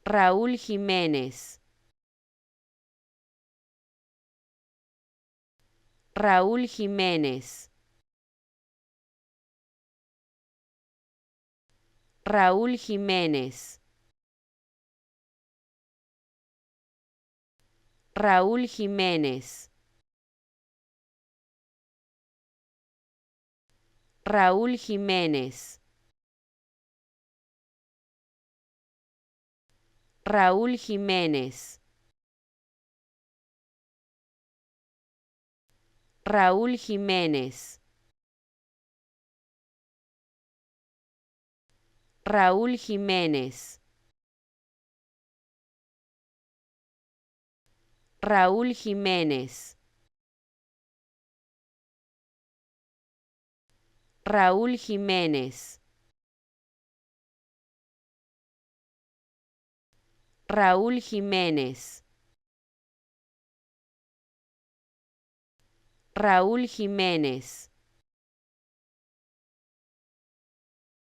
Raúl Jiménez. Raúl Jiménez. Raúl Jiménez. Raúl Jiménez. Raúl Jiménez. Raúl Jiménez. Raúl Jiménez. Raúl Jiménez. Raúl Jiménez. Raúl Jiménez. Raúl Jiménez. Raúl Jiménez.